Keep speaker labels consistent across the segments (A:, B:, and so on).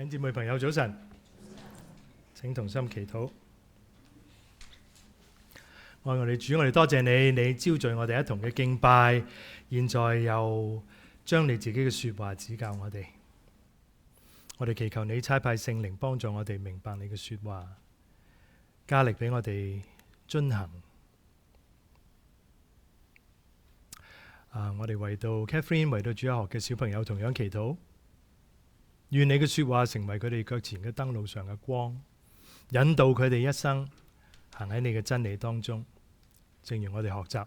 A: 弟兄姊妹朋友早晨，請同心祈禱。愛我哋主，我哋多謝你，你招聚我哋一同嘅敬拜，現在又將你自己嘅說話指教我哋。我哋祈求你差派聖靈幫助我哋明白你嘅說話，加力俾我哋遵行。我哋為到 Catherine 為到主日學嘅小朋友同樣祈禱，願你嘅說話成為佢哋腳前嘅燈路上嘅光，引導佢哋一生行喺你嘅真理當中，正如我哋學習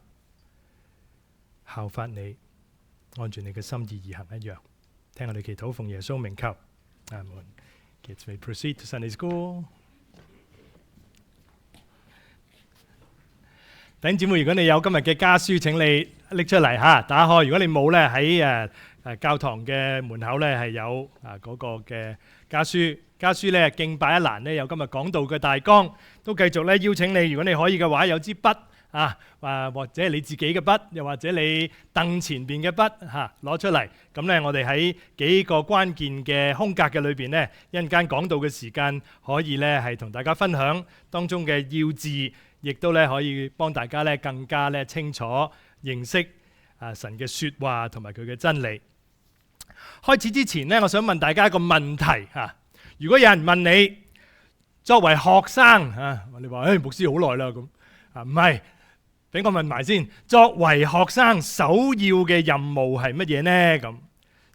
A: 效法你，按住你嘅心意而行一樣。聽我哋祈禱，奉耶穌名求，阿門。Kids may proceed to Sunday school。弟兄姊妹，如果你有今日嘅家書，請你拎出嚟吓，打開。如果你冇咧，喺教堂嘅門口咧係有嗰個嘅家書。家書咧敬拜一欄咧有今日講道嘅大綱，都繼續咧邀請你，如果你可以嘅話，有支筆或者你自己嘅筆，又或者你凳前邊嘅筆攞出嚟。咁咧我哋喺幾個關鍵嘅空格嘅裏邊咧，一陣間講道嘅時間可以咧係同大家分享當中嘅要旨，亦都咧可以幫大家咧更加咧清楚認識神嘅說話同埋佢嘅真理。開始之前咧，我想問大家一個問題吓。如果有人問你，作為學生你話牧師好耐啦咁唔係，俾我問埋先。作為學生首要嘅任務係乜嘢呢？咁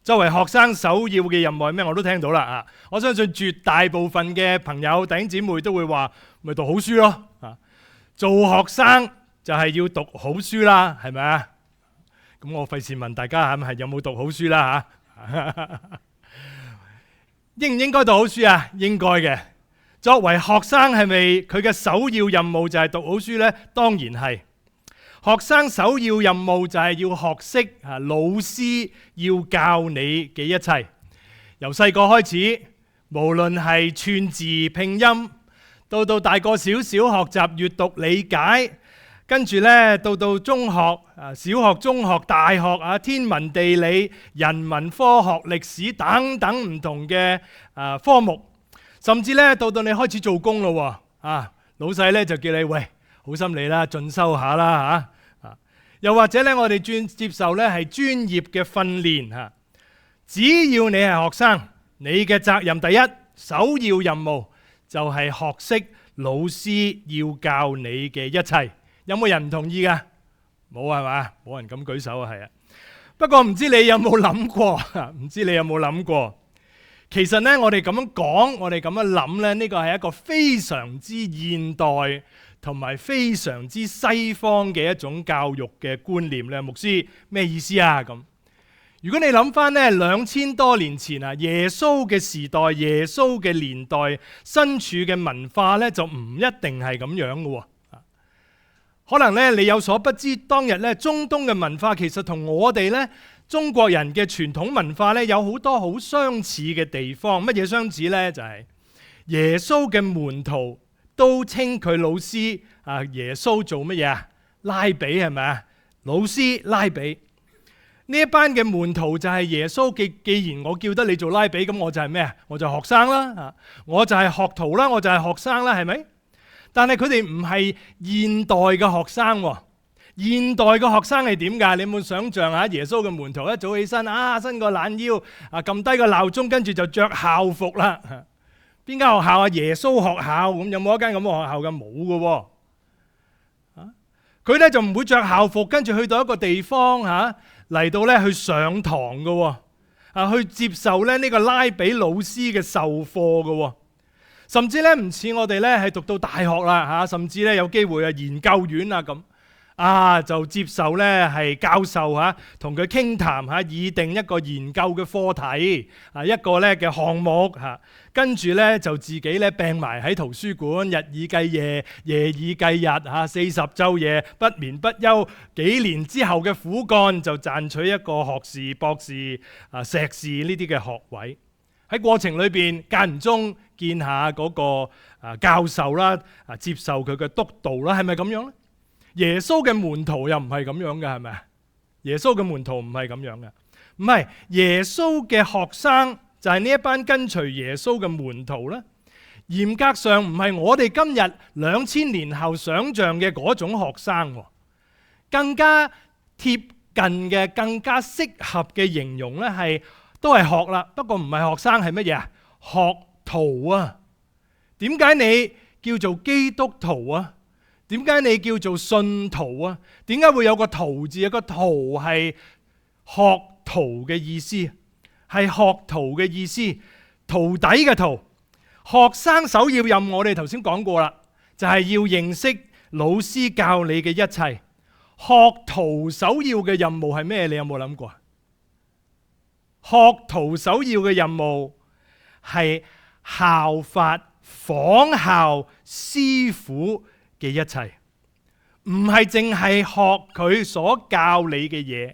A: 作為學生首要嘅任務係咩？我都聽到啦我相信絕大部分嘅朋友弟兄姊妹都會話，咪讀好書咯做學生就係要讀好書啦，係咪啊？咁我費事問大家係有冇讀好書啦應唔應該讀好書啊？應該嘅。作為學生係咪佢嘅首要任務就係讀好書呢？當然係。學生首要任務就係要學識老師要教你嘅一切。由細個開始，無論係串字拼音，到大個少少學習閱讀理解，跟住呢到中學、小學、中學、大學天文地理、人文科學、歷史等等唔同嘅科目，甚至呢到你開始做工咯老細呢就叫你喂，好心你啦，進修下啦又或者呢我哋接受呢係專業嘅訓練只要你係學生，你嘅責任第一，首要任務就係學識老師要教你嘅一切。有冇人唔同意噶？冇係嘛？冇人咁舉手係啊。不過唔知你有冇諗過？唔知你有冇諗過？其實呢，我哋咁樣講，我哋咁樣諗呢，呢個係一個非常之現代同埋非常之西方嘅一種教育嘅觀念咧。牧師咩意思啊？咁如果你諗翻呢2000多年前耶穌嘅時代、耶穌嘅年代身處嘅文化呢，就唔一定係咁樣嘅。可能咧你有所不知，當日咧中東嘅文化其實同我哋咧中國人嘅傳統文化咧有好多好相似嘅地方。乜嘢相似呢？就係耶穌嘅門徒都稱佢老師耶穌做乜嘢啊？拉比係咪啊？老師拉比。呢一班嘅門徒就係耶穌。既然我叫得你做拉比，咁我就係咩啊？我就係學生啦我就係學徒啦，我就係學生啦，係咪？但係佢哋唔係現代嘅學生現代嘅學生係點㗎？你有冇想象下耶穌嘅門徒一早起身伸個懶腰撳低個鬧鐘，跟住就着校服啦。邊間學校耶穌學校咁，有冇一間咁嘅學校㗎？冇㗎佢咧就唔會着校服，跟住去到一個地方嚟到咧去上堂㗎去接受咧呢個拉比老師嘅授課㗎甚至咧唔似我哋咧係讀到大學啦甚至咧有機會研究院咁就接受咧係教授同佢傾談擬定一個研究嘅課題一個咧嘅項目跟住咧就自己咧病埋喺圖書館，日以繼夜，夜以繼日40晝夜不眠不休，幾年之後嘅苦幹就賺取一個學士、博士、碩士呢啲嘅學位。喺過程裏邊間唔中見下嗰個教授啦，接受佢嘅督導啦，係咪咁樣咧？耶穌嘅門徒又唔係咁樣嘅，係咪啊？耶穌嘅門徒唔係咁樣嘅，唔係耶穌嘅學生就係呢一班跟隨耶穌嘅門徒呢，嚴格上唔係我哋今日2000年後想象嘅嗰種學生，更加貼近嘅、更加適合嘅形容呢都係學啦，不過唔係學生，係乜嘢啊？學徒啊！點解你叫做基督徒啊？點解你叫做信徒啊？點解會有個徒字啊？個徒係學徒嘅意思，係學徒嘅意思，徒弟嘅徒。學生首要任務我哋頭先講過啦，就係要認識老師教你嘅一切。學徒首要嘅任務係咩？你有冇諗過？學徒首要嘅任務係效法仿效師傅嘅一切，唔係淨係學佢所教你嘅嘢，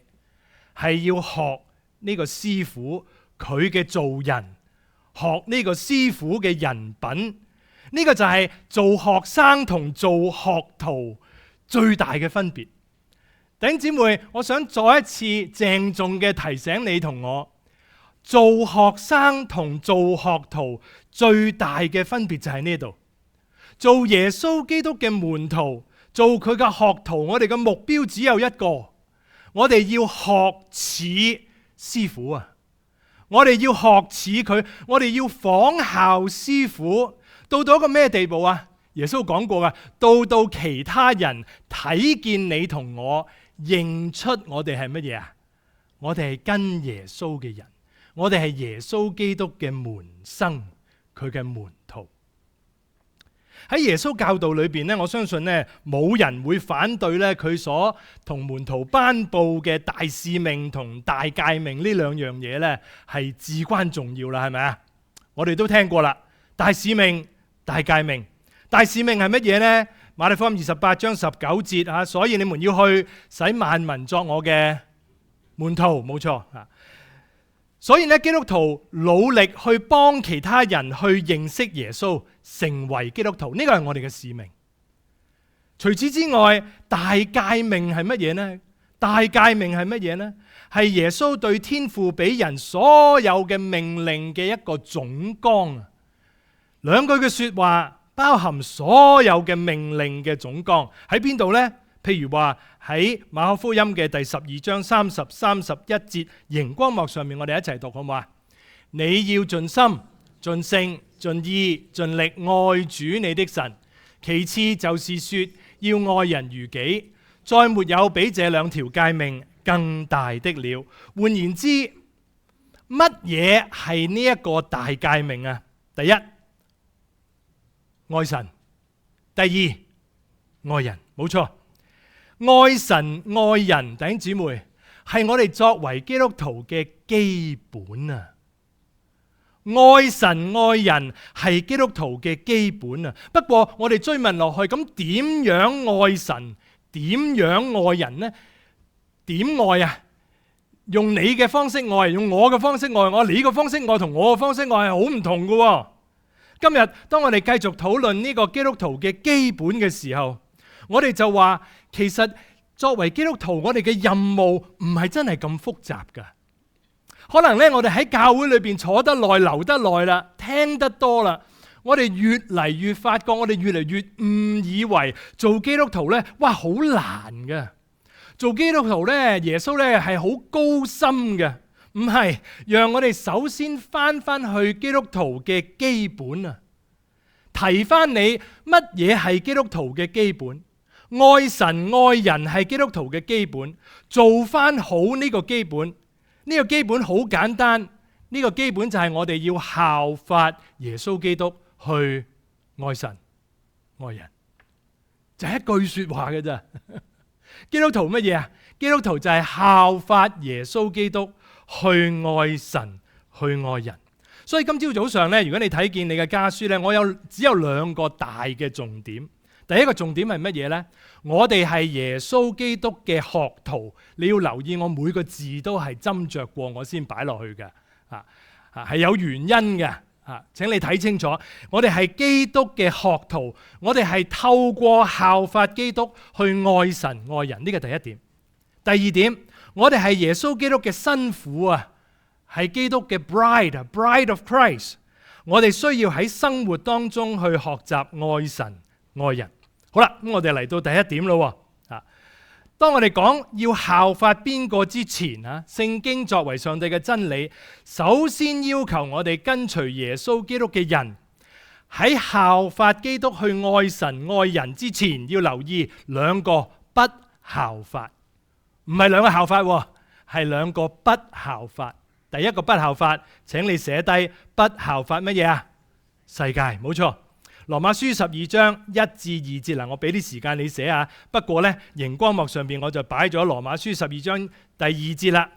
A: 係要學呢個師傅佢嘅做人，學呢個師傅嘅人品。呢個就係做學生同做學徒最大嘅分別。弟兄姊妹，我想再一次鄭重嘅提醒你同我，做學生同做學徒最大嘅分別就喺呢度。做耶穌基督嘅門徒，做佢嘅學徒，我哋嘅目標只有一個，我哋要學似師傅啊！我哋要學似佢，我哋要仿效師傅，到一個咩地步啊？耶穌講過噶，到其他人睇見你同我，認出我哋係乜嘢啊？我哋係跟耶穌嘅人，我哋係耶穌基督嘅門生，佢嘅門徒。喺耶穌教導裏邊咧，我相信咧冇人會反對咧佢所同門徒頒布嘅大使命同大誡命呢兩樣嘢咧係至關重要啦，係咪啊？我哋都聽過啦，大使命、大誡命。大使命係乜嘢呢？馬太福音28章19節啊，所以你們要去使萬民作我嘅門徒，冇錯啊。所以咧，基督徒努力去幫其他人去認識耶穌，成為基督徒，呢個係我哋嘅使命。除此之外，大誡命係乜嘢呢？大誡命係乜嘢呢？係耶穌對天父俾人所有嘅命令嘅一個總綱啊。兩句嘅說話包含所有嘅命令嘅總綱，喺邊度呢？譬如話喺馬可福音嘅第12章30、31節熒光幕上面，我哋一齊讀好唔好啊？你要盡心、盡性、盡意、盡力愛主你的神。其次就是說要愛人如己，再沒有比這兩條誡命更大的了。換言之，乜嘢係呢一個大誡命啊？第一，愛神；第二，愛人。冇錯。愛神愛人，弟兄姊妹，係我哋作為基督徒嘅基本啊！愛神愛人係基督徒嘅基本啊！不過我哋追問落去，咁點樣愛神？點樣愛人呢？點愛啊？用你嘅方式愛，用我嘅方式愛，你嘅方式愛同我嘅方式愛係好唔同㗎。今日當我哋繼續討論呢個基督徒嘅基本嘅時候，我哋就話，其實作為基督徒，我哋嘅任務唔係真係咁複雜噶。可能咧，我哋喺教會裏邊坐得耐、留得耐啦，聽得多啦，我哋越嚟越發覺，我哋越嚟越誤以為做基督徒咧，哇，好難嘅。做基督徒咧，耶穌咧係好高深嘅，唔係。讓我哋首先翻去基督徒嘅基本啊，提翻你乜嘢係基督徒嘅基本。愛神愛人係基督徒嘅基本，做翻好呢個基本。呢個基本好簡單，呢個基本就係我哋要效法耶穌基督去愛神愛人，就係一句說話嘅咋。基督徒乜嘢啊？基督徒就係效法耶穌基督去愛神去愛人。所以今朝早上咧，如果你睇見你嘅家書咧，我只有兩個大嘅重點。第一個重點係乜嘢呢？我哋係耶穌基督嘅學徒，你要留意我每個字都係斟酌過我先擺落去嘅，係有原因嘅，請你睇清楚。我哋係基督嘅學徒，我哋係透過效法基督去愛神愛人，呢個第一點。第二點，我哋係耶穌基督嘅新婦啊，係基督嘅 bride of Christ。我哋需要喺生活當中去學習愛神愛人。好啦，咁我哋嚟到第一點咯。當我哋講要效法邊個之前，聖經作為上帝嘅真理，首先要求我哋跟隨耶穌基督嘅人喺效法基督去愛神愛人之前，要留意兩個不效法，唔係兩個效法，係兩個不效法。第一個不效法，請你寫低不效法乜嘢啊？世界，冇錯。羅馬書12章1至2節啦，我俾啲時間你寫下。不過呢，熒光幕上邊我就擺咗羅馬書12章第2節啦。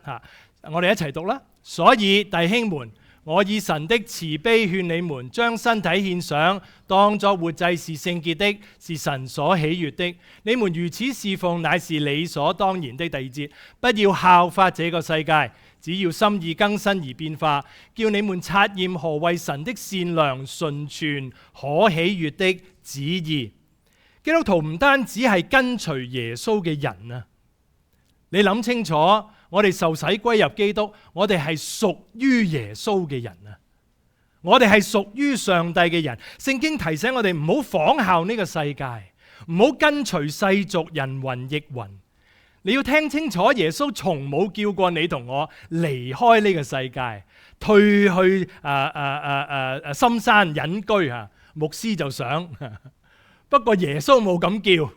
A: 我哋一齊讀啦。所以弟兄們，我以神的慈悲勸你們，將身體獻上，當作活祭，是聖潔的，是神所喜悅的。你們如此侍奉，乃是理所當然的。第2節，不要效法這個世界，只要心意更新而變化，叫你們察驗何為神的善良、純全、可喜悅的旨意。基督徒唔單止係跟隨耶穌嘅人啊，你諗清楚，我哋受洗歸入基督，我哋係屬於耶穌嘅人啊，我哋係屬於上帝嘅人。聖經提醒我哋唔好仿效呢個世界，唔好跟隨世俗人云亦云。你要聽清楚，耶穌從冇叫過你同我離開呢個世界，退去深山隱居啊。牧師就想，不過耶穌冇咁叫，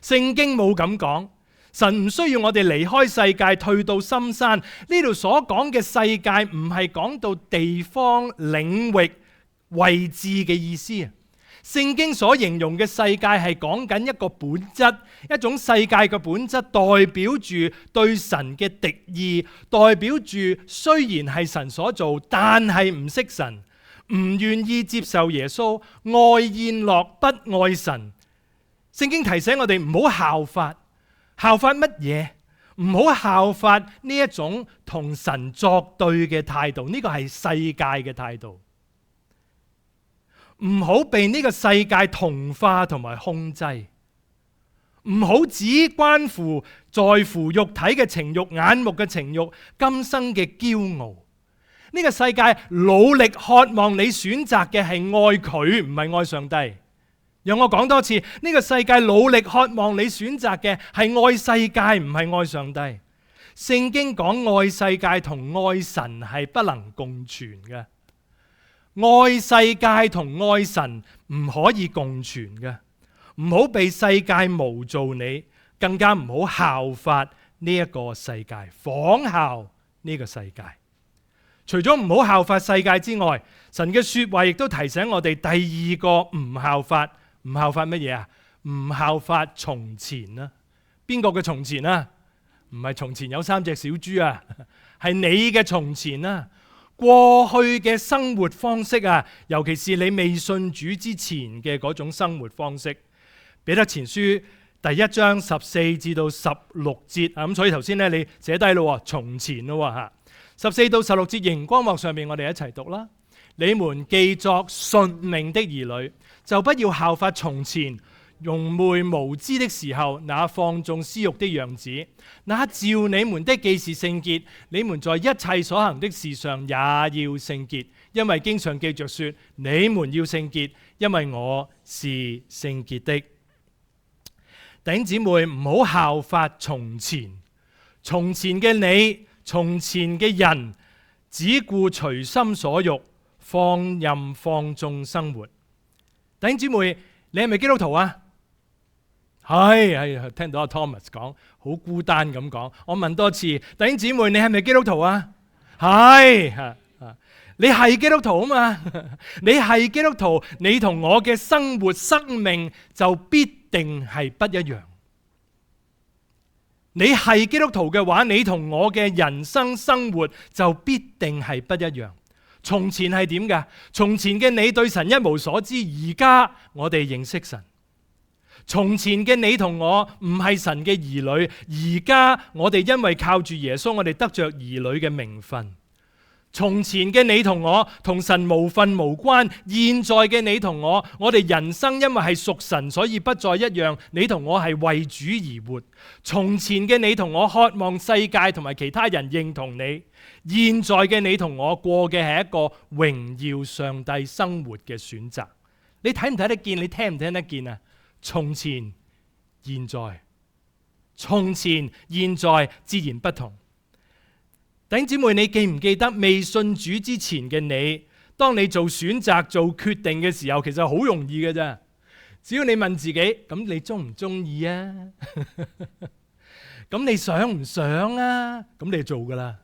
A: 聖經冇咁講。神唔需要我哋離開世界，退到深山。呢度所講嘅世界唔係講到地方、領域、位置嘅意思啊。聖經所形容嘅世界係講緊一個本質，一種世界嘅本質，代表住對神嘅敵意，代表住雖然係神所做，但係唔識神，唔願意接受耶穌，愛宴樂不愛神。聖經提醒我哋唔好效法。效法乜嘢？唔好效法呢一種同神作對嘅態度，呢個係世界嘅態度。唔好被呢個世界同化同埋控制，唔好只關乎在乎肉體嘅情慾、眼目嘅情慾、今生嘅驕傲。呢個世界努力渴望你選擇嘅係愛佢，唔係愛上帝。讓我講多次，呢個世界努力渴望你選擇嘅係愛世界，唔係愛上帝。聖經講愛世界同愛神係不能共存嘅，愛世界同愛神唔可以共存嘅。唔好被世界模造你，更加唔好效法呢一個世界，仿效呢個世界。除咗唔好效法世界之外，神嘅說話亦都提醒我哋第二個唔效法。唔效法乜嘢啊？唔效法從前啊！邊個嘅從前啊？唔係從前有3隻小豬啊，係你嘅從前啊！過去嘅生活方式啊，尤其是你未信主之前嘅嗰種生活方式。彼得前書第1章14至到16節啊，咁所以頭先咧你寫低咯，從前咯吓，14到16節熒光幕上面我哋一齊讀啦。你們既作順命的兒女，就不要效法從前愚昧無知的時候，那放縱私欲的樣子。那召你們的既是聖潔，你們在一切所行的事上也要聖潔，因為經上記着說：你們要聖潔，因為我是聖潔的。弟兄姊妹，唔好效法從前，從前嘅你，從前嘅人，只顧隨心所欲，放任放縱生活。弟兄姊妹，你係咪基督徒啊？係，聽到阿 Thomas 講好孤單咁講。我問多次，弟兄姊妹，你係咪基督徒啊？係，你係基督徒啊嘛？你係基督徒，你同我嘅生活生命就必定係不一樣。你係基督徒嘅話，你同我嘅人生生活就必定係不一樣。從前係點㗎？從前嘅你對神一無所知，而家我哋認識神。從前嘅你同我唔係神嘅兒女，而家我哋因為靠住耶穌，我哋得着兒女嘅名分。從前嘅你同我同神無分無關，現在嘅你同我哋人生因為係屬神，所以不再一樣。你同我係為主而活。從前嘅你同我渴望世界同埋其他人認同你，現在嘅你同我過嘅係一個榮耀上帝生活嘅選擇。你睇唔睇得見？你聽唔聽得見啊？從前、現在，從前、現在自然不同。弟兄姊妹，你記唔記得未信主之前嘅你？當你做選擇、做決定嘅時候，其實好容易嘅啫。只要你問自己，咁你中唔中意啊？咁你想唔想啊？咁你就做噶啦。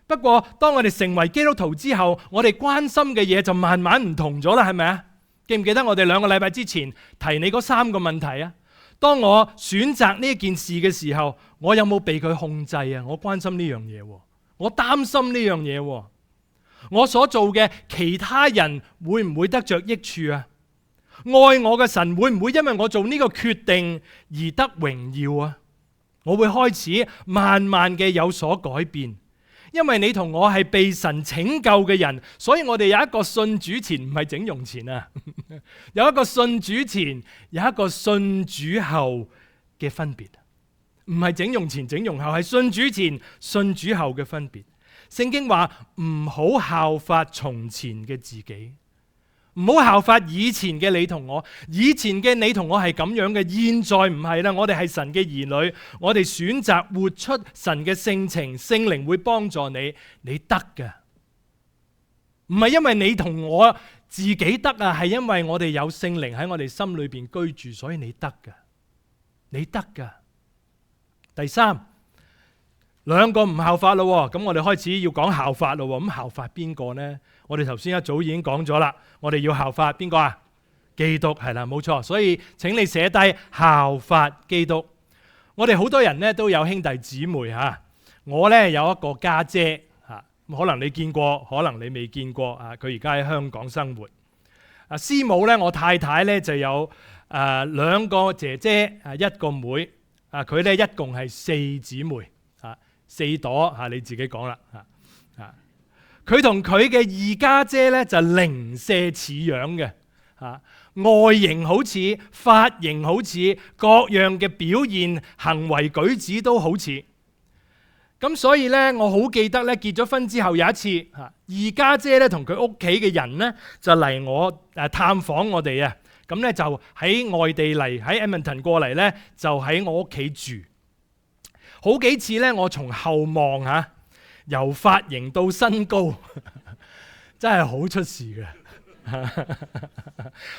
A: 不過當我哋成為基督徒之後，我哋關心嘅嘢就慢慢唔同咗啦，係咪啊？記唔記得我哋2個禮拜之前提你嗰3個問題啊？當我選擇呢件事嘅時候，我有冇被佢控制啊？我關心呢樣嘢，我擔心呢樣嘢。我所做嘅其他人會唔會得着益處啊？愛我嘅神會唔會因為我做呢個決定而得榮耀啊？我會開始慢慢嘅有所改變。因為你同我係被神拯救嘅人，所以我哋有一個信主前，唔係整容前啊，有一個信主前，有一個信主後嘅分別，唔係整容前、整容後，係信主前、信主後嘅分別。聖經話唔好效法從前嘅自己，唔好效法以前嘅你同我。以前嘅你同我係咁樣嘅，現在唔係啦。我哋係神嘅兒女，我哋選擇活出神嘅性情，聖靈會幫助你，你得嘅。唔係因為你同我自己得啊，係因為我哋有聖靈喺我哋心裏邊居住，所以你得嘅，你得嘅。第3，兩個唔效法咯，咁我哋開始要講效法咯。咁效法邊個呢？我哋頭先一早已經講咗啦，我哋要效法邊個啊？基督，係啦，冇錯。所以請你寫低效法基督。我哋好多人呢都有兄弟姊妹吓，我呢有一個家姐吓，可能你見過，可能你未見過啊。佢而家喺香港生活。啊，師母呢，我太太呢就有2個姐姐啊，1個妹啊，佢呢一共係4姊妹啊，4朵吓，你自己講啦吓。佢同佢嘅2家姐呢就零舍似樣嘅，外形好似，髮型好似，各樣嘅表現、行為舉止都好似。咁所以呢，我好記得呢，結咗婚之後有一次，2家姐呢同佢屋企嘅人呢就嚟我探訪我哋啊。咁呢就喺外地嚟，喺 Edmonton 過嚟呢，就喺我屋企住。好幾次呢，我從後望吓。由髮型到身高，真係好出事嘅，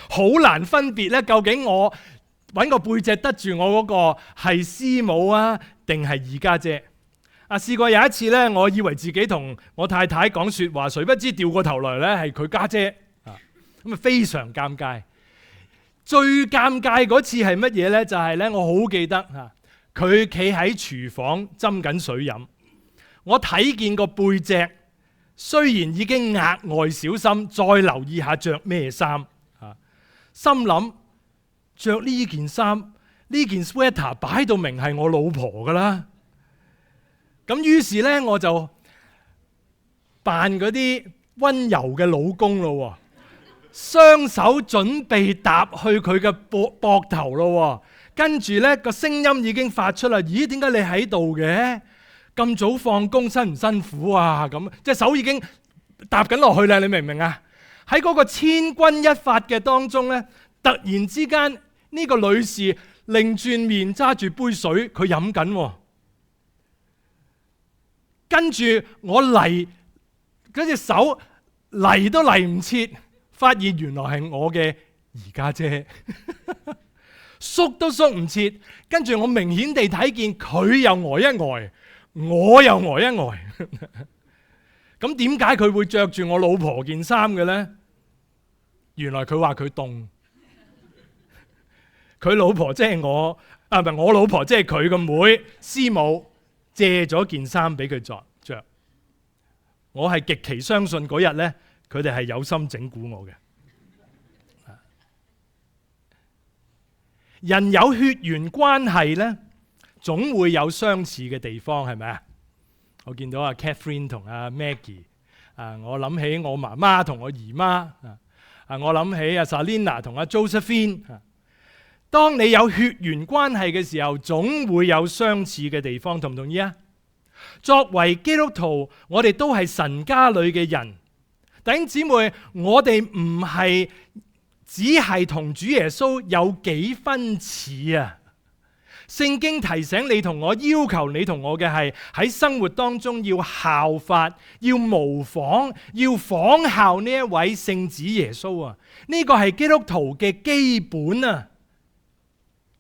A: 好難分別咧。究竟我揾個背脊得住我嗰個係師母啊，定係2家姐？試過有一次咧，我以為自己同我太太講説話，誰不知掉過頭來咧係佢家姐，咁啊非常尷尬。最尷尬嗰次係乜嘢咧？就係咧，我好記得佢企喺廚房斟緊水飲。我睇見個背脊，雖然已經額外小心，再留意下着咩衫。心諗着呢件衫，呢件 sweater 擺到明係我老婆噶啦。咁於是呢，我就扮嗰啲溫柔嘅老公咯，雙手準備搭去佢嘅膊頭咯。跟住呢個聲音已經發出啦，咦？點解你喺度嘅？咁早放工辛唔辛苦啊？咁隻手已經搭緊落去啦，你明唔明啊？喺嗰個千鈞一髮嘅當中呢，突然之間呢個女士擰轉面揸住杯水，佢飲緊。跟住我嚟嗰隻手嚟都嚟唔切，發現原來係我嘅2家姐，縮都縮唔切。跟住我明顯地睇見佢又呆一呆。我又呆一呆，咁點解佢會着住我老婆件衫嘅呢？原來佢話佢凍，佢老婆即係我，唔係我老婆即係佢個妹師母借咗件衫俾佢着。我係極其相信嗰日呢，佢哋係有心整蠱我嘅。人有血緣關係呢，總會有相似嘅地方，係咪啊？我見到阿 Catherine 同阿 Maggie， 我諗起我媽媽同我姨媽，我諗起阿 Salina 同阿 Josephine。當你有血緣關係嘅時候，總會有相似嘅地方，同唔同意啊？作為基督徒，我哋都係神家裏嘅人。弟兄姊妹，我哋唔係只係同主耶穌有幾分似啊！聖經提醒你同我，要求你同我嘅係喺生活當中要效法、要模仿、要仿效呢一位聖子耶穌啊！呢個係基督徒嘅基本啊！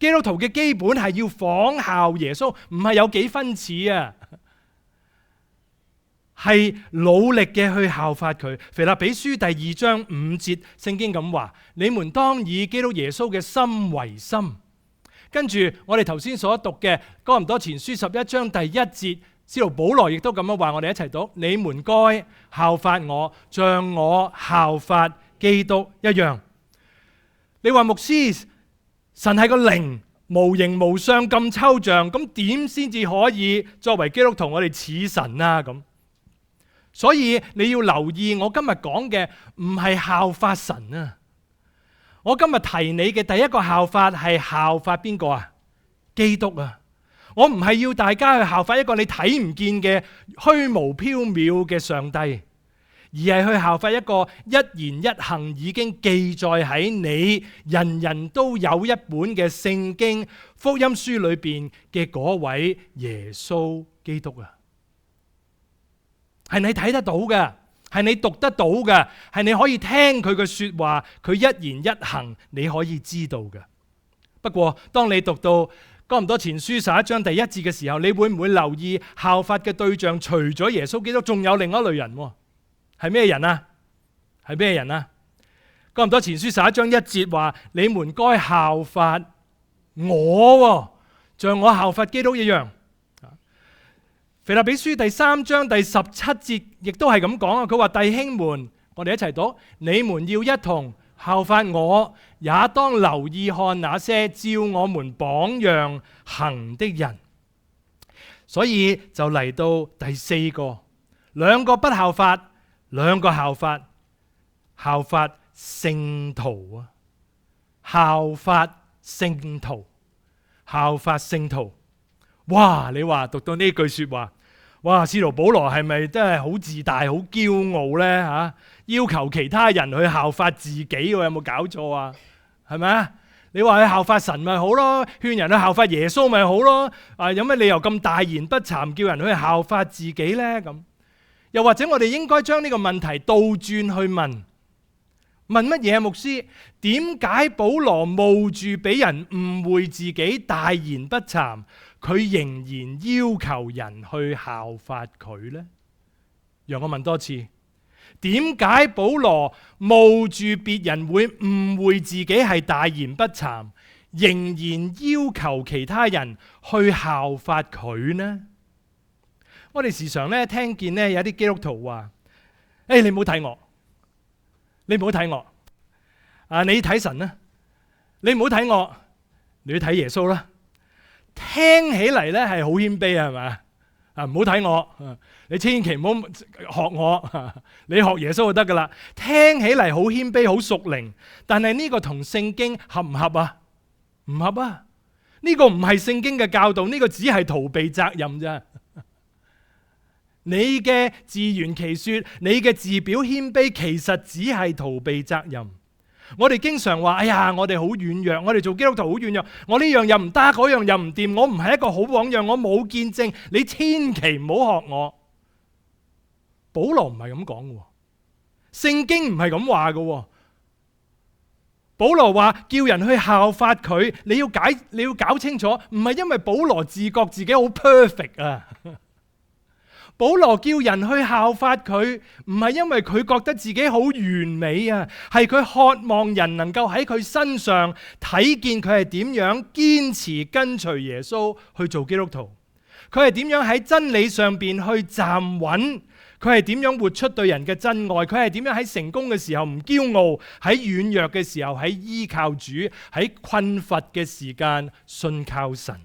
A: 基督徒嘅基本係要仿效耶穌，唔係有幾分似啊，係努力嘅去效法佢。腓立比書第2章5節，聖經咁話：你們當以基督耶穌嘅心為心。跟住我哋頭先所讀嘅哥林多前書11章第1節，使徒保羅亦都咁樣話，我哋一齊讀：你們該效法我，像我效法基督一樣。你話牧師，神係個靈，無形無相咁抽象，咁點先至可以作為基督徒我哋似神啊？咁所以你要留意，我今日講嘅唔係效法神啊。我今日提你嘅第一個效法係效法邊個啊？基督啊！我唔係要大家去效法一個你睇唔見嘅虛無縹緲嘅上帝，而係去效法一個一言一行已經記載喺你人人都有一本嘅聖經福音書裏邊嘅嗰位耶穌基督啊！係你睇得到嘅，係你讀得到嘅，係你可以聽佢嘅說話，佢一言一行你可以知道嘅。不過當你讀到哥林多前書11章第1節嘅時候，你會唔會留意效法嘅對象除咗耶穌基督，仲有另一類人？係咩人啊？係咩人啊？哥林多前書11章1節話：你們該效法我，像我效法基督一樣。腓立比書第3章第17節亦都係咁講啊！佢話：弟兄們，我哋一齊讀，你們要一同效法我，也當留意看那些照我們榜樣行的人。所以就嚟到第4個，兩個不效法，兩個效法，效法聖徒啊！效法聖徒，效法聖徒。哇！你話讀到呢句說話，哇！使徒保羅係咪真係好自大、好驕傲呢？吓，要求其他人去效法自己，有冇搞錯啊？係咪啊？你話去效法神咪好咯，勸人去效法耶穌咪好咯？有咩理由咁大言不慚叫人去效法自己呢？咁又或者我哋應該將呢個問題倒轉去問乜嘢啊？牧師，點解保羅冒住俾人誤會自己大言不慚，佢仍然要求人去效法佢呢？讓我問多次，點解保羅冒住別人會誤會自己係大言不慚，仍然要求其他人去效法佢呢？我哋時常咧聽見咧有啲基督徒話：你唔好睇我，你唔好睇我，你睇神啦，你唔好睇我，你去睇耶穌啦。聽起嚟咧係好謙卑，係咪？唔好睇我，你千祈唔好學我，你學耶穌就得噶啦。聽起嚟好謙卑，好屬靈，但係呢個同聖經合唔合啊？唔合啊！呢個唔係聖經嘅教導，呢個只係逃避責任啫。你嘅自圓其說，你嘅自表謙卑，其實只係逃避責任。我哋經常話：哎呀，我哋好軟弱，我哋做基督徒好軟弱，我呢樣又唔得，嗰樣又唔掂，我唔係一個好榜樣，我冇見證，你千祈唔好學我。保羅唔係咁講嘅，聖經唔係咁話嘅。保羅話叫人去效法佢，你要搞清楚，唔係因為保羅自覺自己好 perfect 啊。保羅叫人去效法佢，唔係因為佢覺得自己好完美啊，係佢渴望人能夠喺佢身上睇見佢係點樣堅持跟隨耶穌去做基督徒，佢係點樣喺真理上邊去站穩，佢係點樣活出對人嘅真愛，佢係點樣喺成功嘅時候唔驕傲，喺軟弱嘅時候喺依靠主，喺困乏嘅時間信靠神。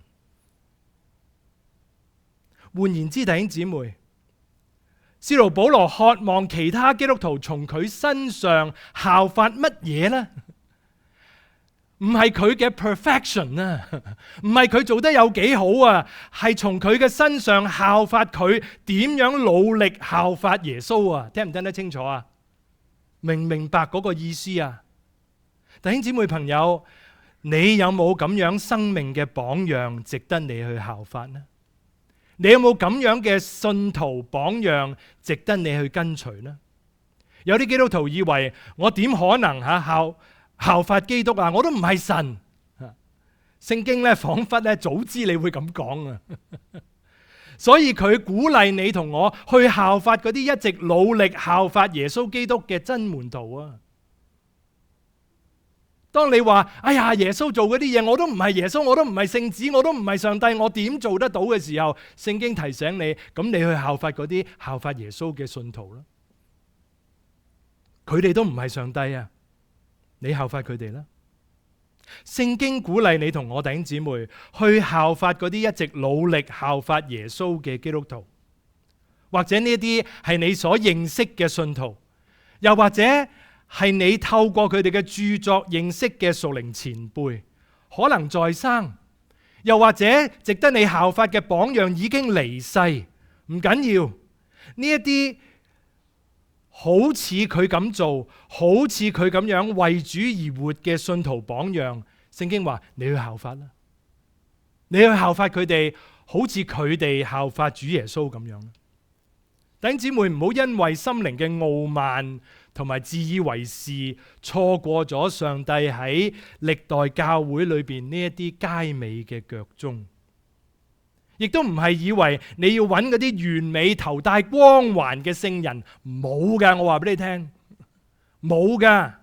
A: 換言之，弟兄姊妹，使徒保羅渴望其他基督徒從佢身上效法乜嘢呢？唔係佢嘅 perfection 啊，唔係佢做得有幾好啊，係從佢嘅身上效法佢點樣努力效法耶穌啊！聽唔聽得清楚啊？明唔明白嗰個意思啊？弟兄姊妹朋友，你有冇咁樣生命嘅榜樣值得你去效法呢？你有冇咁樣嘅信徒榜樣值得你去跟隨呢？有啲基督徒以為我點可能效法基督啊？我都唔係神。聖經咧仿佛咧早知你會咁講啊，所以佢鼓勵你同我去效法嗰啲一直努力效法耶穌基督嘅真門徒啊。當你話哎呀，耶穌做嗰啲嘢我都唔係耶穌，我都唔係聖子，我都唔係上帝，我點做得到嘅時候，聖經提醒你，咁你去效法嗰啲效法耶穌嘅信徒啦。佢哋都唔係上帝啊，你效法佢哋啦。聖經鼓勵你同我弟兄姊妹去效法嗰啲一直努力效法耶穌嘅基督徒，或者呢啲係你所認識嘅信徒，又或者係你透過佢哋嘅著作認識嘅屬靈前輩，可能在生，又或者值得你效法嘅榜樣已經離世，唔緊要。呢一啲好似佢咁做，好似佢咁樣為主而活嘅信徒榜樣，聖經話你去效法啦，你去效法佢哋，好似佢哋效法主耶穌咁樣。弟兄姊妹，唔好因為心靈嘅傲慢同埋自以為是，錯過咗上帝喺歷代教會裏邊呢一啲佳美嘅腳蹤，亦都唔係以為你要揾嗰啲完美頭戴光環嘅聖人，冇噶，我話俾你聽，冇噶。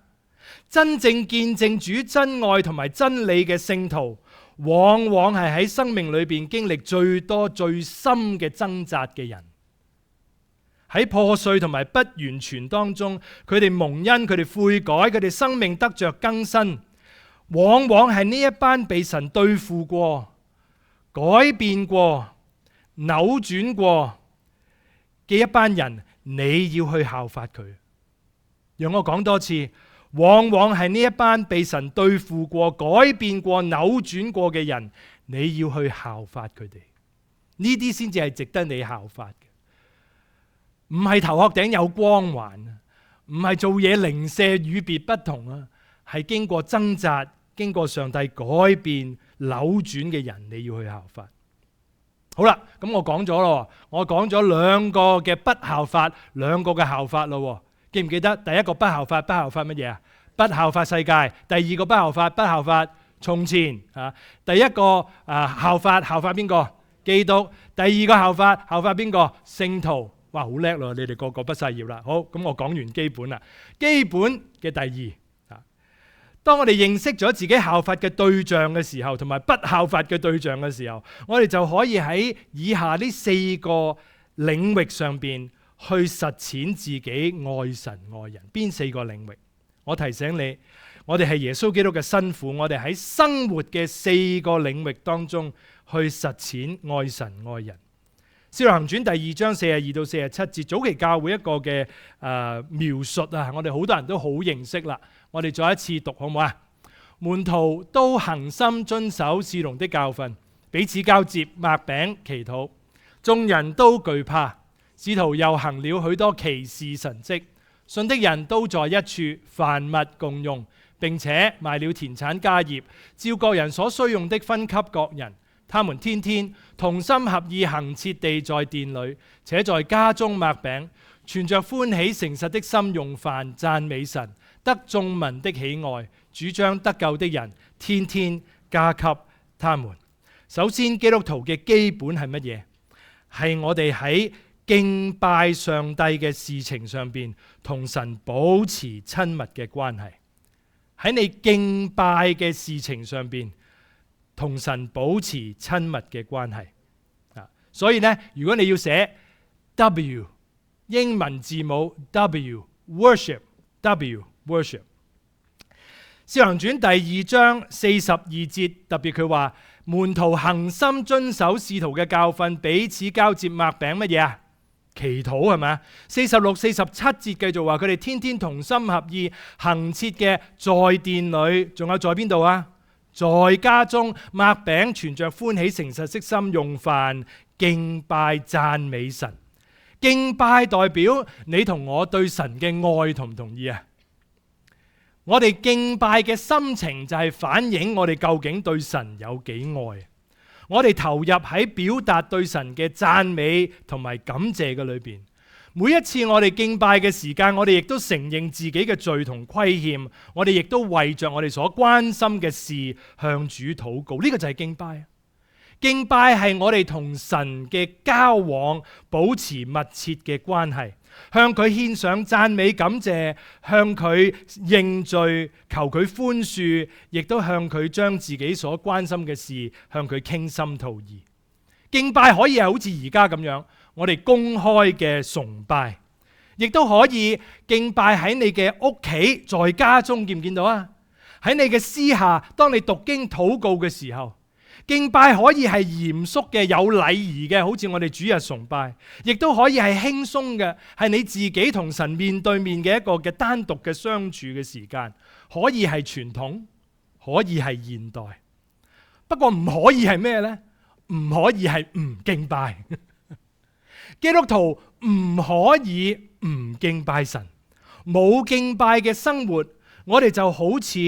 A: 真正見證主真愛同埋真理嘅聖徒，往往係喺生命裏邊經歷最多最深嘅掙扎嘅人。喺破碎同埋不完全當中，佢哋蒙恩，佢哋悔改，佢哋生命得着更新，往往係呢一班被神對付過、改變過、扭轉過嘅一班人，你要去效法佢。讓我講多次，往往係呢一班被神對付過、改變過、扭轉過嘅人，你要去效法佢哋。呢啲先至係值得你效法嘅。唔係頭殼頂有光環，唔係做嘢零舍與別不同啊，係經過掙扎、經過上帝改變、扭轉嘅人，你要去效法。好啦，咁我講咗咯，我講咗兩個嘅不效法，兩個嘅效法咯。記唔記得第一個不效法？不效法乜嘢啊？不效法世界。第二個不效法，不效法從前啊。第一個效法邊個？基督。第二個效法邊個？聖徒。哇，好叻咯！你哋個個畢晒業啦。好，咁我講完基本啦。基本嘅第二，當我哋認識咗自己效法嘅對象嘅時候，同埋不效法嘅對象嘅時候，我哋就可以喺以下呢四個領域上邊去實踐自己愛神愛人。邊四個領域？我提醒你，我哋係耶穌基督嘅新婦，我哋喺生活嘅四個領域當中去實踐愛神愛人。《使徒行傳》第2章42到47節，早期教會一個嘅描述啊，我哋好多人都好認識啦。我哋再一次讀好唔好啊？門徒都恒心遵守使徒的教訓，彼此交接，擘餅祈禱。眾人都懼怕，使徒又行了許多奇事神蹟，信的人都在一處，凡物共用，並且賣了田產家業，照各人所需用的分給各人。他們天天同心合意恆切地在殿裏，且在家中擘餅，存着歡喜誠實的心用飯，讚美神，得眾民的喜愛。主將得救的人天天加給他們。首先，基督徒嘅基本係乜嘢？係我哋喺敬拜上帝嘅事情上邊，同神保持親密嘅關係。喺你敬拜嘅事情上邊，同神保持親密嘅關係。所以呢，如果你要寫 W 英文字母 W worship W worship。使徒行傳第2章42節，特別佢話門徒恒心遵守使徒嘅教訓，彼此交接，擘餅乜嘢啊？祈禱係咪？46、47節繼續話佢哋天天同心合意，恆切嘅在殿裏，仲有在邊度啊？在家中擘餅，存着歡喜誠實的心用飯，敬拜讚美神。敬拜代表你同我對神嘅愛，同唔同意啊？我哋敬拜嘅心情就係反映我哋究竟對神有幾愛。我哋投入喺表達對神嘅讚美同埋感謝嘅裏邊。每一次我哋敬拜嘅時間，我哋亦都承認自己嘅罪同虧欠，我哋亦都為着我哋所關心嘅事向主禱告。呢個就係敬拜。敬拜係我哋同神嘅交往，保持密切嘅關係，向佢獻上讚美感謝，向佢認罪，求佢寬恕，亦都向佢將自己所關心嘅事向佢傾心吐意。敬拜可以係好似而家咁樣，我哋公開嘅崇拜，亦都可以敬拜喺你嘅屋企，在家中，見唔見到啊？喺你嘅私下，當你讀經禱告嘅時候。敬拜可以係嚴肅嘅、有禮儀嘅，好似我哋主日崇拜；亦都可以係輕鬆嘅，係你自己同神面對面嘅一個嘅單獨嘅相處嘅時間。可以係傳統，可以係現代。不過唔可以係咩呢？唔可以係唔敬拜。基督徒唔可以唔敬拜神。冇敬拜嘅生活，我哋就好似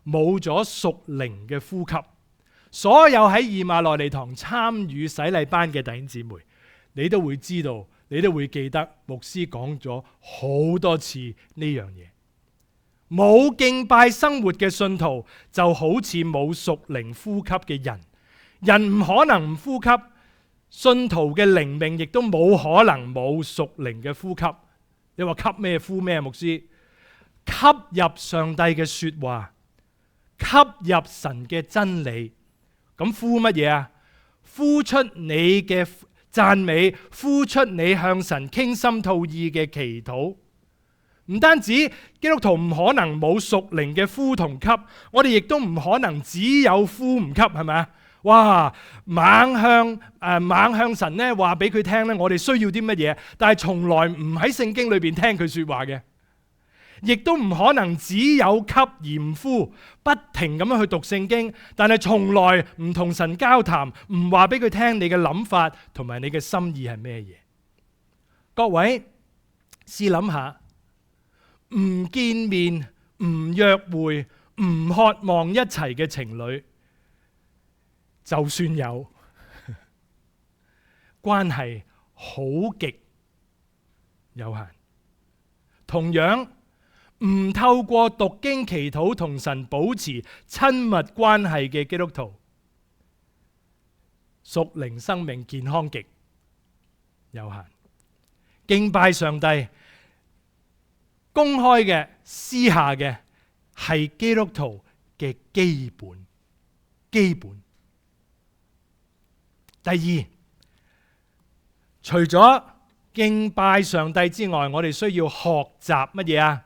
A: 冇咗屬靈嘅呼吸。所有喺以馬內利堂參與洗禮班嘅弟兄姊妹，你都會知道，你都會記得牧師講咗好多次呢樣嘢。冇敬拜生活嘅信徒就好似冇屬靈呼吸嘅人，人唔可能唔呼吸，信徒嘅靈命亦都冇可能冇屬靈嘅呼吸。你話吸咩呼咩？牧師吸入上帝嘅說話，吸入神嘅真理。咁呼乜嘢啊？呼出你嘅讚美，呼出你向神傾心吐意嘅祈禱。唔單止基督徒唔可能冇屬靈嘅呼同吸，我哋亦都唔可能只有呼唔吸，係咪啊？哇！猛向神咧話俾佢聽咧，我哋需要啲乜嘢？但係從來唔喺聖經裏邊聽佢說話嘅。亦都唔可能只有吸而唔呼，不停咁樣去讀聖經，但係從來唔同神交談，唔話俾佢聽你嘅諗法同埋你嘅心意係咩嘢。各位試諗下，唔見面、唔約會、唔渴望一齊嘅情侶，就算有關係，好極有限。同樣，唔透過讀經祈禱同神保持親密關係嘅基督徒，屬靈生命健康極有限。敬拜上帝，公開嘅、私下嘅，係基督徒嘅基本。第二，除咗敬拜上帝之外，我哋需要學習乜嘢啊？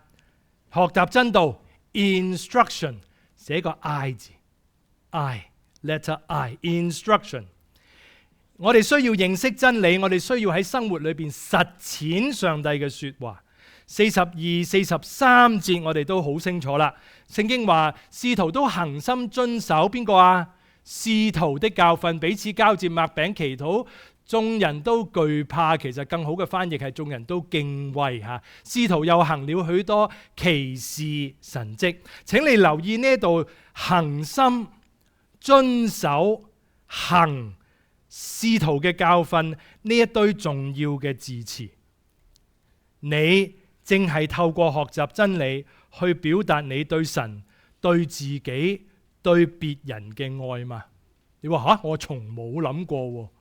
A: 學習真道 ，instruction， 寫個 I 字 ，letter I，instruction。我哋需要認識真理，我哋需要喺生活裏邊實踐上帝嘅說話。42、43節我哋都好清楚啦。聖經話，使徒都恒心遵守邊個啊？使徒的教訓，彼此交接，擘餅祈禱。眾人都懼怕，其實更好嘅翻譯係眾人都敬畏吓。使徒又行了許多奇事神蹟。請你留意呢度恒心遵守行使徒嘅教訓呢一堆重要嘅字詞。你正係透過學習真理去表達你對神、對自己、對別人嘅愛嘛？你話吓，我從冇諗過。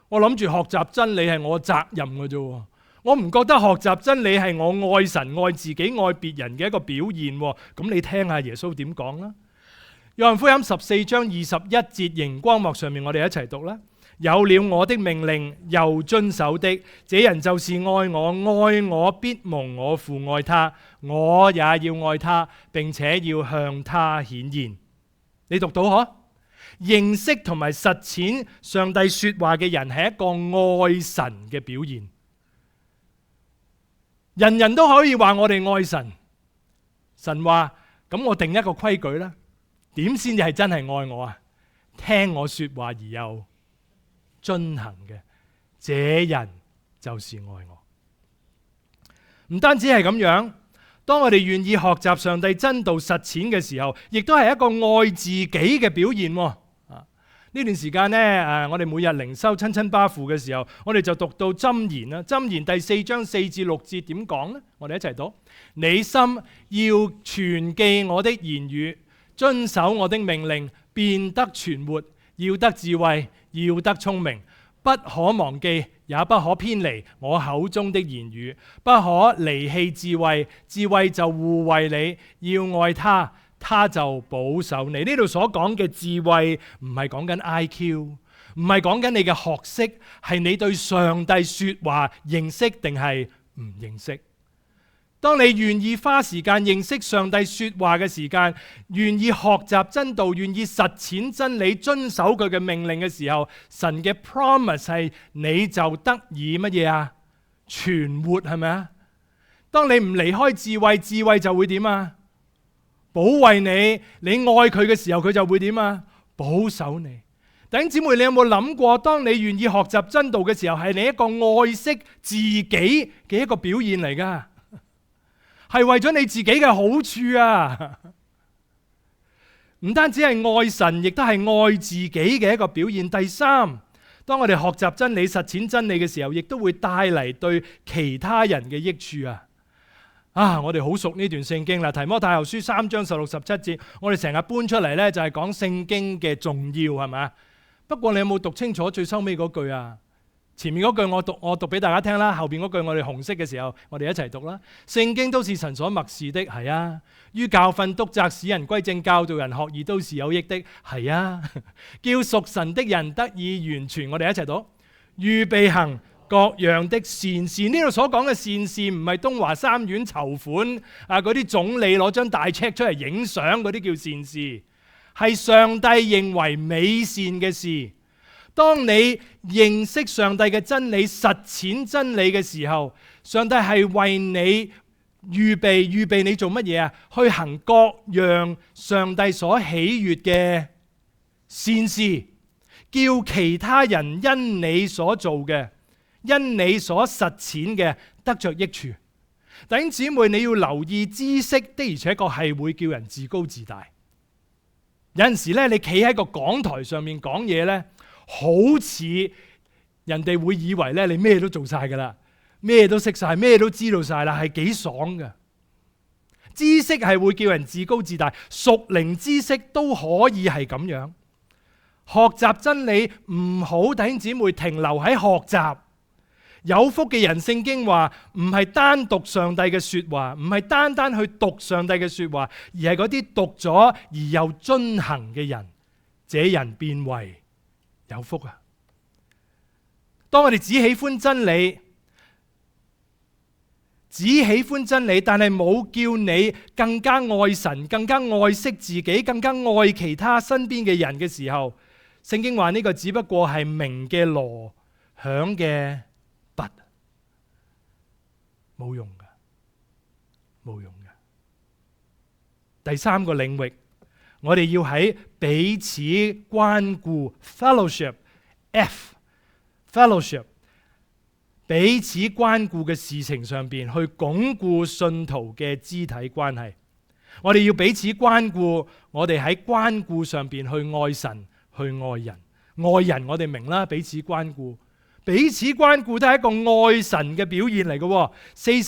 A: 我諗住學習真理係我責任嘅啫，我唔覺得學習真理係我愛神、愛自己、愛別人嘅一個表現。咁你聽下耶穌點講啦？約翰福音14章21節，熒光幕上面我哋一齊讀啦。有了我的命令又遵守的，這人就是愛我，愛我必蒙我父愛他，我也要愛他，並且要向他顯現。你讀到嗬？認識同埋實踐上帝說話嘅人係一個愛神嘅表現。人人都可以話我哋愛神。神話咁，我定一個規矩啦，點先至係真係愛我啊？聽我說話而又遵行嘅，這人就是愛我。唔單止係咁樣，當我哋願意學習上帝真道實踐嘅時候，亦都係一個愛自己嘅表現。呢段時間呢，我哋每日靈修親親巴父嘅時候，我哋就讀到箴言啦。箴言第4章4至6節點講呢？我哋一齊讀：你心要存記我的言語，遵守我的命令，便得存活。要得智慧，要得聰明，不可忘記，也不可偏離我口中的言語，不可離棄智慧。智慧就護衛你，要愛他，他就保守你。呢度所講嘅智慧唔係講緊 IQ， 唔係講緊你嘅學識，係你對上帝說話認識定係唔認識。當你願意花時間認識上帝說話嘅時間，願意學習真道，願意實踐真理，遵守佢嘅命令嘅時候，神嘅 promise 係你就得以乜嘢啊？存活，係咪啊？當你唔離開智慧，智慧就會點啊？保衛你，你愛佢嘅時候，佢就會點啊？保守你。弟兄姊妹，你有冇諗過，當你願意學習真道嘅時候，係你一個愛惜自己嘅一個表現嚟噶？係為咗你自己嘅好處啊！唔單止係愛神，亦都係愛自己嘅一個表現。第三，當我哋學習真理、實踐真理嘅時候，亦都會帶嚟對其他人嘅益處啊！我哋好熟呢段聖經啦，《提摩太後書》3章16、17節，我哋成日搬出嚟呢，就係講聖經嘅重要，係咪？不過你有冇讀清楚最收尾嗰句啊？前面嗰句我讀俾大家聽啦，後邊嗰句我哋紅色嘅時候，我哋一齊讀啦。聖經都是神所默示的，係啊。於教訓、督責、使人歸正、教導人學義，都是有益的，係啊。叫屬神的人得以完全，我哋一齊讀。預備行各樣的善事，呢度所講嘅善事唔係東華三院籌款啊，嗰啲總理攞張大 check 出嚟影相嗰啲叫善事，係上帝認為美善嘅事。當你認識上帝嘅真理、實踐真理嘅時候，上帝係為你預備你做乜嘢啊？去行各樣上帝所喜悅嘅善事，叫其他人因你所做嘅、因你所實踐嘅得着益處。弟兄姊妹，你要留意，知識的而且確係會叫人自高自大。有陣時咧，你企喺個講台上面講嘢咧，好似人哋會以為咧你咩都做晒噶啦，咩都識晒，咩都知道晒啦，係幾爽噶。知識係會叫人自高自大，屬靈知識都可以係咁樣。學習真理唔好，弟兄姊妹停留喺學習。有福嘅人，聖經話唔係單讀上帝嘅說話，唔係單單去讀上帝嘅說話，而係嗰啲讀咗而又遵行嘅人，這人變為有福啊！當我哋只喜歡真理，但係冇叫你更加愛神、更加愛惜自己、更加愛其他身邊嘅人嘅時候，聖經話呢個只不過係鳴嘅鑼，響嘅鈸，冇用噶，冇用噶。第三個領域，我哋要喺彼此關顧 fellowship，彼此關顧嘅事情上邊去鞏固信徒嘅肢體關係。我哋要彼此關顧，我哋喺關顧上邊去愛神，去愛人。愛人我哋明啦，彼此關顧。彼此關顧都係一個愛神嘅表現嚟嘅。喺《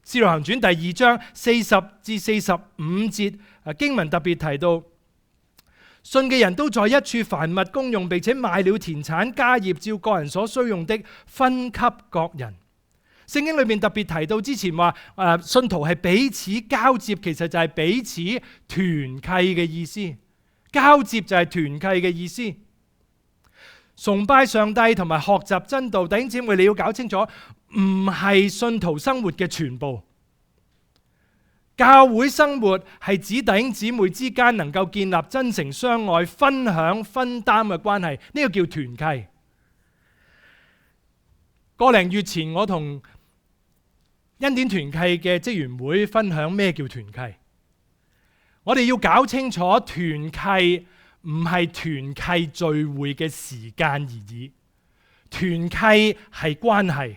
A: 使徒行傳》第2章40至45節，經文特別提到，信嘅人都在一處，凡物公用，並且賣了田產家業，照個人所需用的分給各人。聖經裏面特別提到之前話，信徒係彼此交接，其實就係彼此團契嘅意思。交接就係團契嘅意思。崇拜上帝同埋學習真道，弟兄姊妹你要搞清楚，唔係信徒生活嘅全部。教會生活係指弟兄姊妹之間能夠建立真誠相愛、分享分擔嘅關係，呢個叫團契。個零月前，我同恩典團契嘅職員會分享咩叫團契。我哋要搞清楚，團契唔係團契聚會嘅時間而已，團契係關係。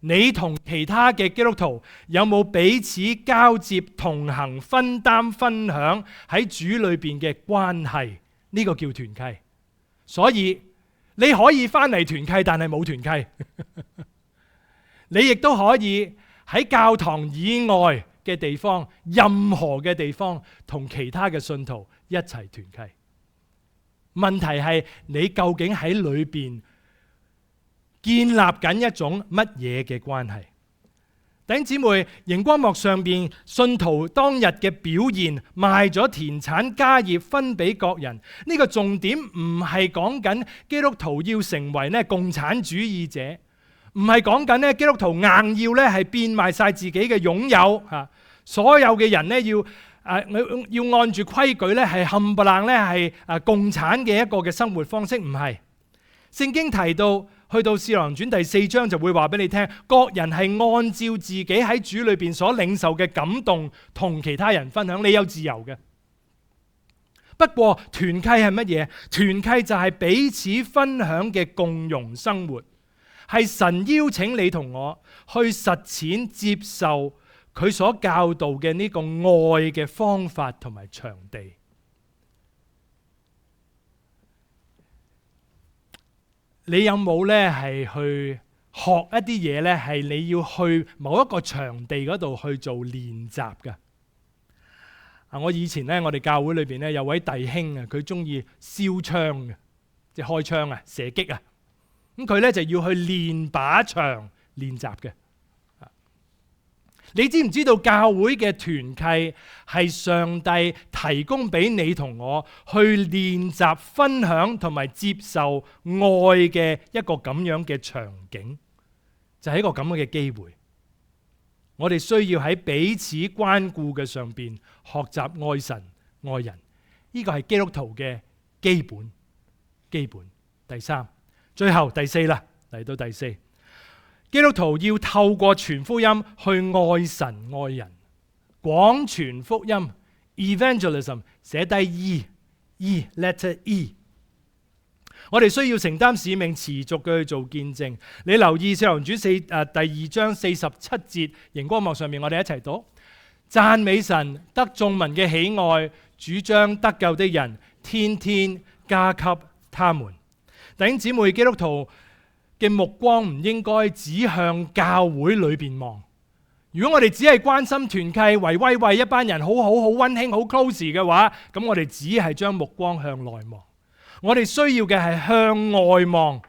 A: 你同其他嘅基督徒有冇彼此交接、同行、分擔、分享喺主裏邊嘅關係？呢個叫團契。所以你可以翻嚟團契，但係冇團契。你亦都可以喺教堂以外嘅地方，任何嘅地方同其他嘅信徒一齊團契。問題係你究竟喺裏邊建立緊一種乜嘢嘅關係？弟兄姊妹，熒光幕上邊信徒當日嘅表現，賣咗田產家業分俾各人，呢個重點唔係講緊基督徒要成為共產主義者，唔係講緊基督徒硬要係變賣晒自己嘅擁有嚇，所有嘅人要按住規矩係冚唪唥係共產嘅一個嘅生活方式，唔係。聖經提到去到《使徒行傳》第4章就會話俾你聽，各人係按照自己喺主裏邊所領受嘅感動同其他人分享，你有自由嘅。不過團契係乜嘢？團契就係彼此分享嘅共融生活，係神邀請你同我去實踐接受佢所教導嘅呢個愛嘅方法同埋場地。你有冇係去學一啲嘢係你要去某一個場地嗰度去做練習㗎？我以前我哋教會裏邊有位弟兄啊，佢中意燒槍嘅，即係開槍啊、射擊啊。咁佢就要去練靶場練習嘅。你知唔知道教會嘅團契係上帝提供俾你同我去練習分享同埋接受愛嘅一個咁樣嘅場景，就係一個咁樣嘅機會。我哋需要喺彼此關顧嘅上邊學習愛神愛人，呢個係基督徒嘅基本。第三，最後第四啦，嚟到第四。基督徒要透過傳福音去愛神愛人，廣傳福音 evangelism 寫低 letter E。我哋需要承擔使命，持續嘅去做見證。你留意《使徒行傳》第2章47節，熒光幕上面我哋一齊讀：讚美神，得眾民嘅喜愛，主將得救的人天天加給他們。弟兄姊妹，基督徒嘅目光唔應該指向教會裏邊望。如果我哋只係關心團契，為一班人好溫馨好 close 嘅話，咁我哋只係將目光向內望。我哋需要嘅係向外望。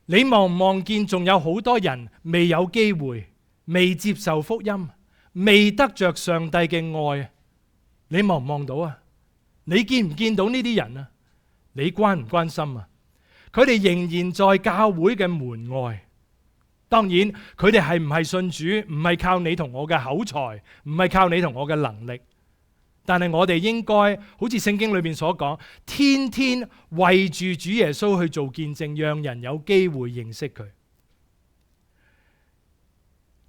A: 你望唔望見仲有好多人未有機會，未接受福音，未得着上帝嘅愛？你望唔望到啊？你見唔見到呢啲人啊？你關唔關心啊？佢哋仍然在教會嘅門外。當然，佢哋係唔係信主，唔係靠你同我嘅口才，唔係靠你同我嘅能力。但係我哋應該好似聖經裏面所講，天天為住主耶穌去做見證，讓人有機會認識佢。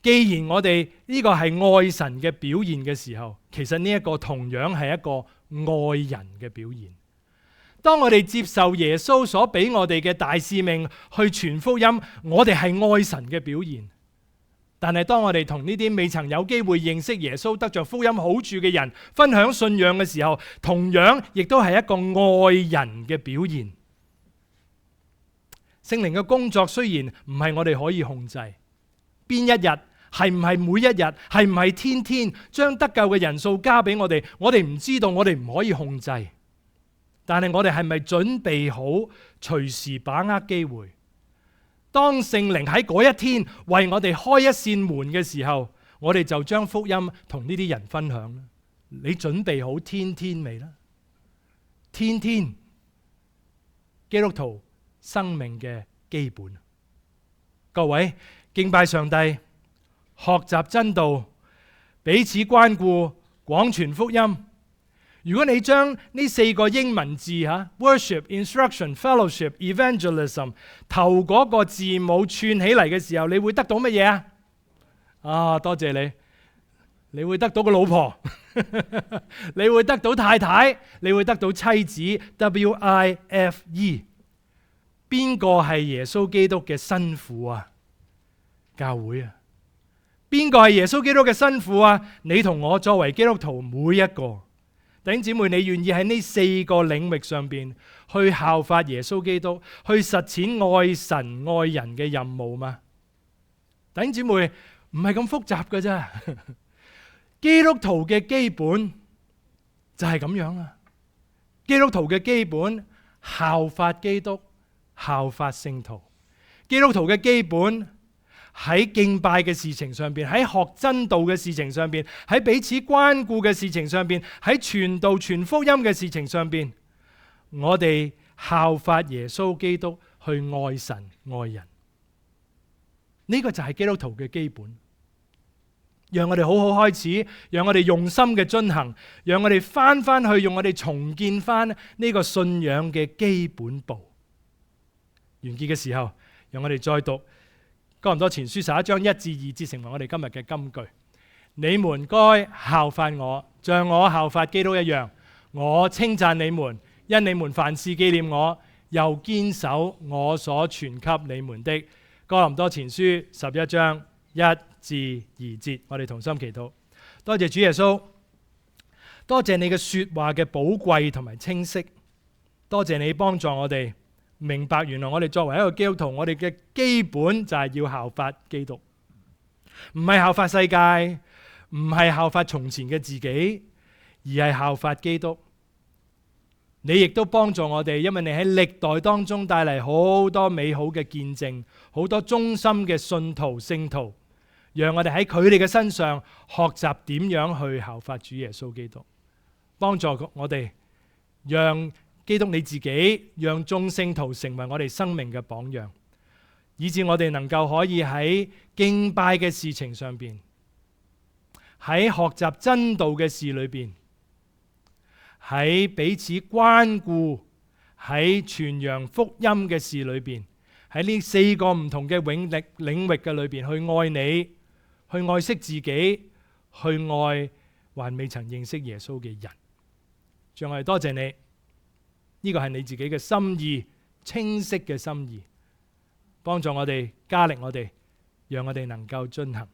A: 既然我哋呢個係愛神嘅表現嘅時候，其實呢一個同樣係一個愛人嘅表現。當我哋接受耶穌所俾我哋嘅大使命去傳福音，我哋係愛神嘅表現。但係當我哋同呢啲未曾有機會認識耶穌、得着福音好處嘅人分享信仰嘅時候，同樣亦都係一個愛人嘅表現。聖靈嘅工作雖然唔係我哋可以控制，邊一日係唔係每一日，係唔係天天將得救嘅人數加俾我哋唔知道，我哋唔可以控制。但係我哋係咪準備好隨時把握機會？當聖靈喺嗰一天為我哋開一扇門嘅時候，我哋就將福音同呢啲人分享。你準備好天天未呢？天天基督徒生命嘅基本。各位，敬拜上帝，學習真道，彼此關顧，廣傳福音。如果你將呢4個英文字worship、instruction、fellowship、evangelism 頭嗰個字母串起嚟嘅時候，你會得到乜嘢啊？多謝你，你會得到個老婆，你會得到太太，你會得到妻子。WIFE， 邊個係耶穌基督嘅新婦啊？教會啊！邊個係耶穌基督嘅新婦啊？你同我作為基督徒每一個。弟兄姊妹，你願意喺呢4個領域上邊去效法耶穌基督，去實踐愛神愛人嘅任務嗎？弟兄姊妹，唔係咁複雜㗎啫。基督徒嘅基本就係咁樣啊。基督徒嘅基本，效法基督，效法聖徒。基督徒嘅基本，喺敬拜嘅事情上邊，喺學真道嘅事情上邊，喺彼此關顧嘅事情上邊，喺傳道傳福音嘅事情上邊，我哋效法耶穌基督去愛神愛人。呢個就係基督徒嘅基本。讓我哋好好開始，讓我哋用心嘅遵行，讓我哋翻去，用我哋重建翻呢個信仰嘅基本步。完結嘅時候，讓我哋再讀哥林多前書11章1至2節，成為我哋今日嘅金句。你們該效法我，像我效法基督一樣。我稱讚你們，因你們凡事紀念我，又堅守我所傳給你們的。哥林多前書11章1至2節，我哋同心祈禱。多謝主耶穌，多謝你嘅說話嘅寶貴同埋清晰，多謝你幫助我哋明白，原來我哋作為一個基督徒，我哋嘅基本就係要效法基督，唔係效法世界，唔係效法從前嘅自己，而係效法基督。你亦都幫助我哋，因為你喺歷代當中帶嚟好多美好嘅見證，好多忠心嘅信徒聖徒，讓我哋喺佢哋嘅身上學習點樣去效法主耶穌基督，幫助我哋，讓基督你自己，讓眾聖徒成為我哋生命嘅榜樣，以致我哋能夠可以喺敬拜嘅事情上邊，喺學習真道嘅事裏邊，喺彼此關顧，喺傳揚福音嘅事裏邊，喺呢4個唔同嘅領域嘅裏邊，去愛你，去愛惜自己，去愛還未曾認識耶穌嘅人。仲係多謝你。呢個係你自己嘅心意，清晰嘅心意，幫助我哋，加力我哋，讓我哋能夠遵行，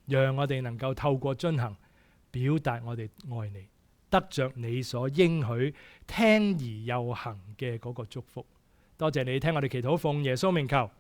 A: 讓我哋能夠透過遵行表達我哋愛你，得着你所應許聽而又行嘅嗰個祝福。多謝你聽我哋祈禱，奉耶穌名求。